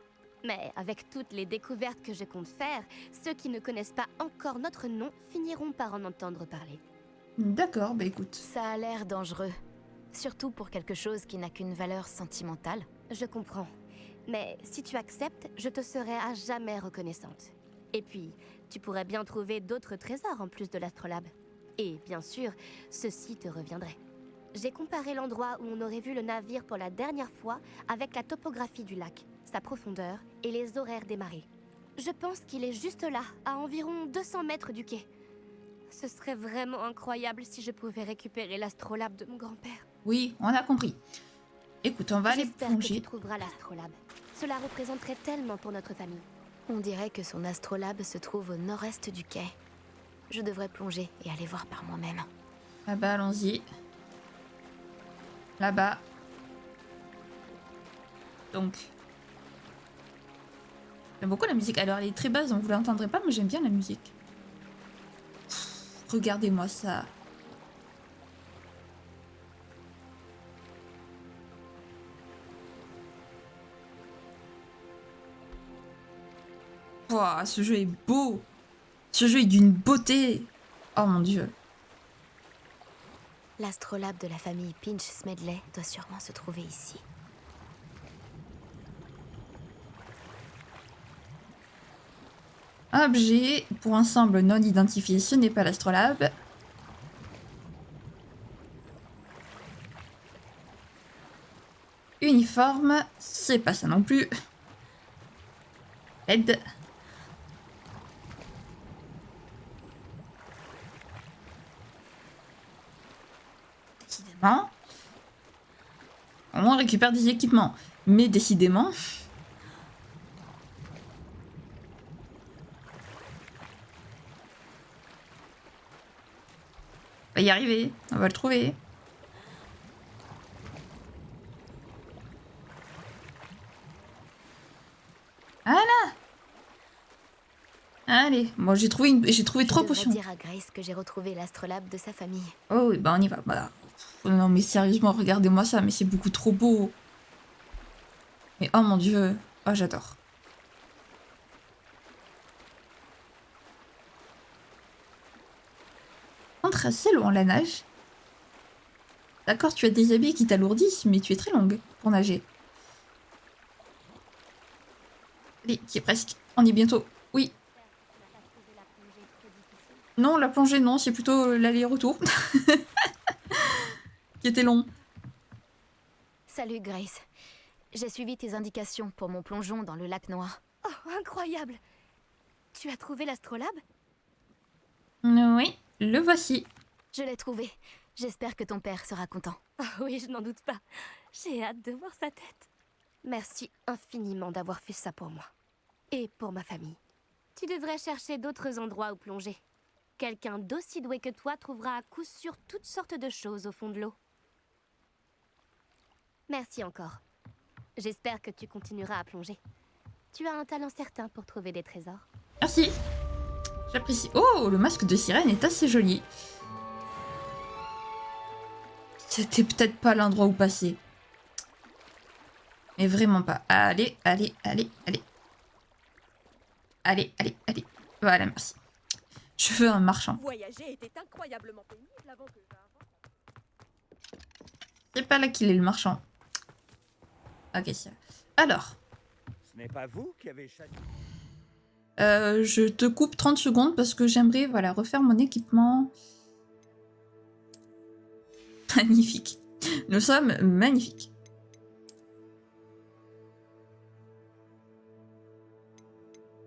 Mais avec toutes les découvertes que je compte faire, ceux qui ne connaissent pas encore notre nom finiront par en entendre parler. D'accord, bah écoute. Ça a l'air dangereux. Surtout pour quelque chose qui n'a qu'une valeur sentimentale. Je comprends. Mais si tu acceptes, je te serai à jamais reconnaissante. Et puis, tu pourrais bien trouver d'autres trésors en plus de l'astrolabe. Et bien sûr, ceci te reviendrait. J'ai comparé l'endroit où on aurait vu le navire pour la dernière fois avec la topographie du lac, sa profondeur et les horaires des marées. Je pense qu'il est juste là, à environ 200 mètres du quai. Ce serait vraiment incroyable si je pouvais récupérer l'astrolabe de mon grand-père. Oui, on a compris. Écoute, on va aller J'espère que plonger. tu trouveras l'astrolabe. Cela représenterait tellement pour notre famille. On dirait que son astrolabe se trouve au nord-est du quai. Je devrais plonger et aller voir par moi-même. Ah bah allons-y. Là-bas. Donc. J'aime beaucoup la musique. Alors elle est très basse, donc vous l'entendrez pas, mais j'aime bien la musique. Regardez-moi ça. Wow, ce jeu est beau. Ce jeu est d'une beauté. Oh mon dieu. L'astrolabe de la famille Pinch Smedley doit sûrement se trouver ici. Objet pour ensemble non identifié, ce n'est pas l'astrolabe. Uniforme, c'est pas ça non plus. Aide. Décidément. Au moins on récupère des équipements. Mais décidément... On va y arriver, on va le trouver. Voilà. Allez, moi j'ai trouvé trois potions. Je devrais dire à Grace que j'ai retrouvé l'astrolabe de sa famille. Oh oui, bah on y va. Bah, non mais sérieusement, regardez-moi ça, mais c'est beaucoup trop beau. Mais oh mon dieu, oh j'adore. Contre assez loin la nage. D'accord, tu as des habits qui t'alourdissent, mais tu es très longue pour nager. Allez, qui est presque. On y est bientôt. Oui. Non, la plongée, non, c'est plutôt l'aller-retour. Qui était long. Salut Grace. J'ai suivi tes indications pour mon plongeon dans le lac noir. Oh, incroyable! Tu as trouvé l'astrolabe? Oui, le voici. Je l'ai trouvé. J'espère que ton père sera content. Oh oui, je n'en doute pas. J'ai hâte de voir sa tête. Merci infiniment d'avoir fait ça pour moi. Et pour ma famille. Tu devrais chercher d'autres endroits où plonger. Quelqu'un d'aussi doué que toi trouvera à coup sûr toutes sortes de choses au fond de l'eau. Merci encore. J'espère que tu continueras à plonger. Tu as un talent certain pour trouver des trésors. Merci. J'apprécie. Oh, le masque de sirène est assez joli. C'était peut-être pas l'endroit où passer. Mais vraiment pas. Allez, allez, allez, allez. Allez, allez, allez. Voilà, merci. Je veux un marchand. Voyager était incroyablement pénible avant que C'est pas là qu'il est le marchand. Ok, alors. Ce n'est pas vous qui avez chassé. Je te coupe 30 secondes parce que j'aimerais voilà, refaire mon équipement. Magnifique. Nous sommes magnifiques.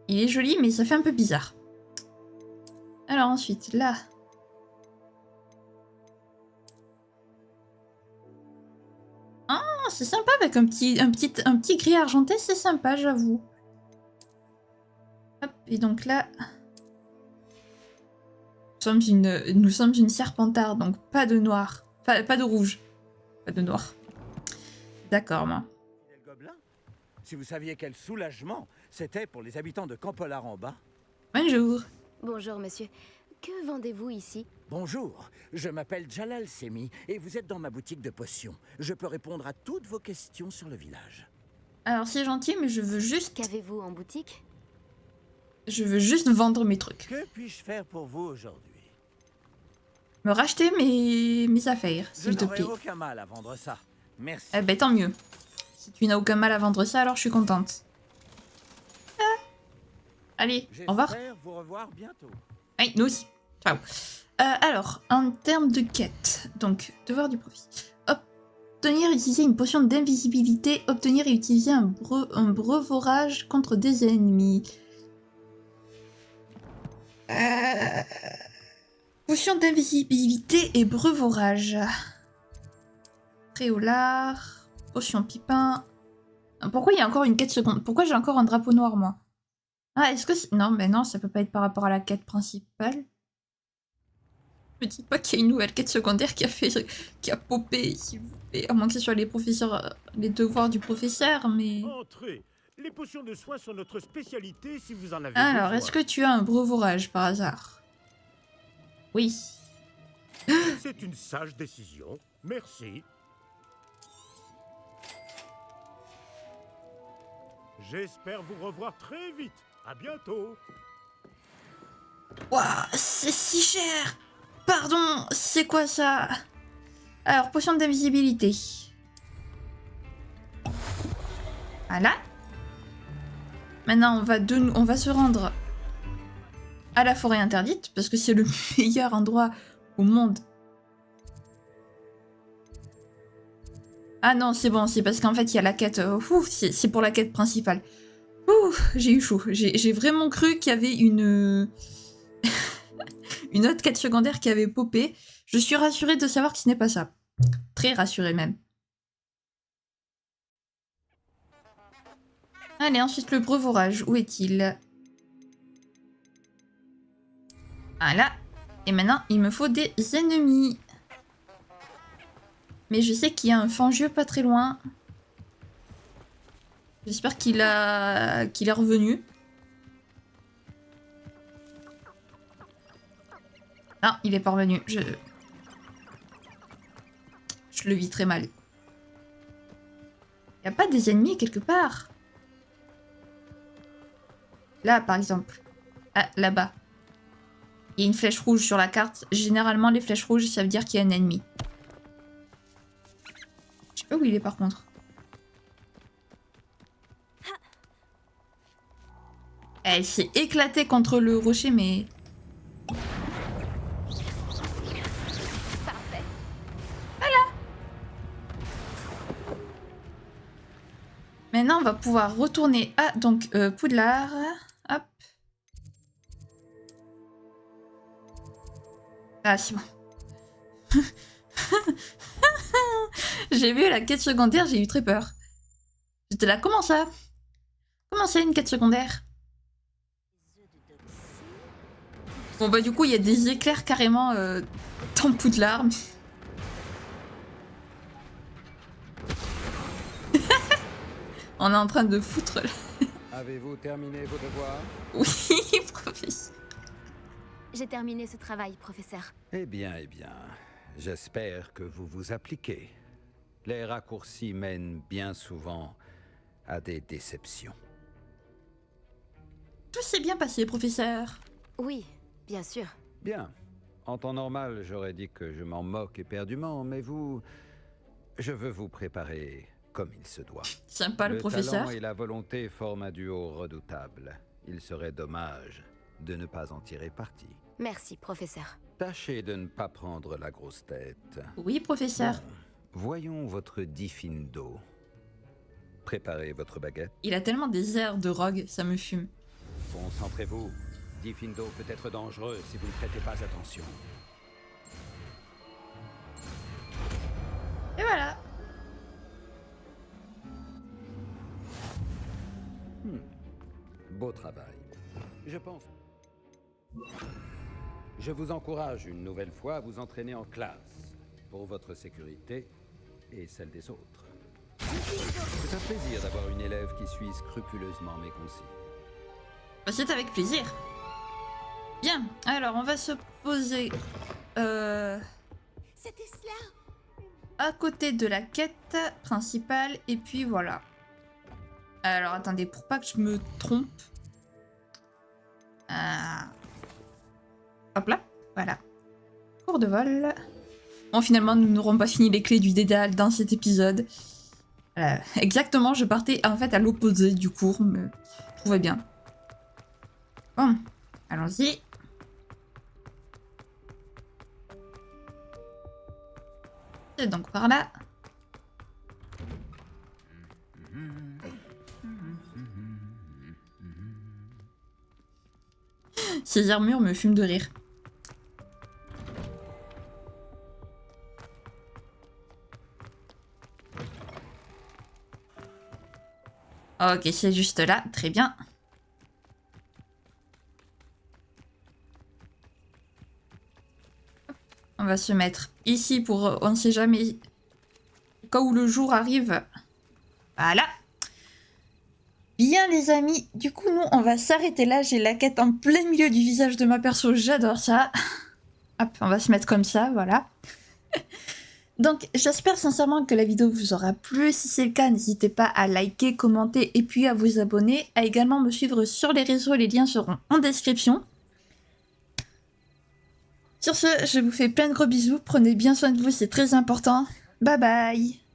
Il est joli, mais ça fait un peu bizarre. Alors ensuite, là. Ah, c'est sympa avec un petit gris argenté, c'est sympa, j'avoue. Hop, et donc là... Nous sommes une serpentard, donc pas de noir. Pas de rouge. Pas de noir. D'accord, moi. Gobelin, si vous saviez quel soulagement c'était pour les habitants de Campolar en bas. Bonjour. Bonjour monsieur. Que vendez-vous ici? Bonjour, je m'appelle Jalal Semi et vous êtes dans ma boutique de potions. Je peux répondre à toutes vos questions sur le village. Alors c'est gentil, mais je veux juste... Qu'avez-vous en boutique? Je veux juste vendre mes trucs. Que puis-je faire pour vous aujourd'hui? Me racheter mes affaires, Je s'il te n'aurai plaît. aucun mal à vendre ça. Merci. Eh ben tant mieux. Si tu n'as aucun mal à vendre ça, alors je suis contente. Ah. Allez, au revoir. J'espère vous revoir bientôt. Oui, nous aussi. Ciao. Alors, en termes de quête, donc, devoir du profit. Obtenir et utiliser une potion d'invisibilité. Obtenir et utiliser un breuvage contre des ennemis. Potion d'invisibilité et breuvage. Tréolard. Potion pipin. Pourquoi il y a encore une quête seconde? Pourquoi j'ai encore un drapeau noir, moi? Ah, est-ce que... Non, mais non, ça peut pas être par rapport à la quête principale. Me dites pas qu'il y a une nouvelle quête secondaire qui a popé, s'il vous plaît. À moins que ce soit les professeurs... les devoirs du professeur, mais... Entrez. Les potions de soins sont notre spécialité si vous en avez Alors, besoin. est-ce que tu as un breuvage, par hasard? Oui. C'est une sage décision. Merci. J'espère vous revoir très vite. À bientôt. Waouh, c'est si cher! Pardon, c'est quoi ça? Alors, potion d'invisibilité. Voilà. Maintenant, on va se rendre à la forêt interdite, parce que c'est le meilleur endroit au monde. Ah non, c'est bon, c'est parce qu'en fait, il y a la quête... c'est pour la quête principale. J'ai eu chaud. J'ai vraiment cru qu'il y avait une... une autre quête secondaire qui avait popé. Je suis rassurée de savoir que ce n'est pas ça. Très rassurée même. Allez, ensuite le breuvage. Où est-il? Voilà. Et maintenant, il me faut des ennemis. Mais je sais qu'il y a un fangieux pas très loin. J'espère qu'il est revenu. Non, il est pas revenu. Je le vis très mal. Y a pas des ennemis quelque part? Là, par exemple. Ah, là-bas. Il y a une flèche rouge sur la carte. Généralement, les flèches rouges, ça veut dire qu'il y a un ennemi. Je sais pas où il est, par contre. Elle s'est éclatée contre le rocher, mais... Parfait. Maintenant, on va pouvoir retourner à donc Poudlard. Hop. Ah, c'est bon. J'ai vu la quête secondaire, j'ai eu très peur. J'étais là, comment ça? Comment c'est une quête secondaire? Bon bah du coup, il y a des éclairs carrément dans Poudlard. On est en train de foutre... Avez-vous terminé vos devoirs? Oui, professeur. J'ai terminé ce travail, professeur. Eh bien, j'espère que vous vous appliquez. Les raccourcis mènent bien souvent à des déceptions. Tout s'est bien passé, professeur. Oui, bien sûr. Bien. En temps normal, j'aurais dit que je m'en moque éperdument, mais vous... Je veux vous préparer comme il se doit. Sympa, le professeur. Le talent et la volonté forment un duo redoutable. Il serait dommage de ne pas en tirer parti. Merci, professeur. Tâchez de ne pas prendre la grosse tête. Oui, professeur. Bon, voyons votre Diffindo. Préparez votre baguette. Il a tellement des airs de rogue, ça me fume. Concentrez-vous. Diffindo peut être dangereux si vous ne prêtez pas attention. Et voilà. Beau travail. Je pense. Je vous encourage une nouvelle fois à vous entraîner en classe, pour votre sécurité et celle des autres. C'est un plaisir d'avoir une élève qui suit scrupuleusement mes consignes. Bah, c'est avec plaisir. Bien, alors on va se poser C'était cela. à côté de la quête principale et puis voilà. Alors attendez, pour pas que je me trompe. Hop là, voilà. Cours de vol. Bon, finalement, nous n'aurons pas fini les clés du dédale dans cet épisode. Exactement, je partais en fait à l'opposé du cours, mais tout va bien. Bon, allons-y. C'est donc par là. Ces armures me fument de rire. Ok, c'est juste là, très bien. On va se mettre ici pour... On ne sait jamais... Au cas où le jour arrive. Voilà. Bien les amis, du coup nous on va s'arrêter là. J'ai la quête en plein milieu du visage de ma perso, j'adore ça. Hop, on va se mettre comme ça, voilà. Donc j'espère sincèrement que la vidéo vous aura plu. Si c'est le cas, n'hésitez pas à liker, commenter et puis à vous abonner. À également me suivre sur les réseaux, les liens seront en description. Sur ce, je vous fais plein de gros bisous, prenez bien soin de vous, c'est très important. Bye bye.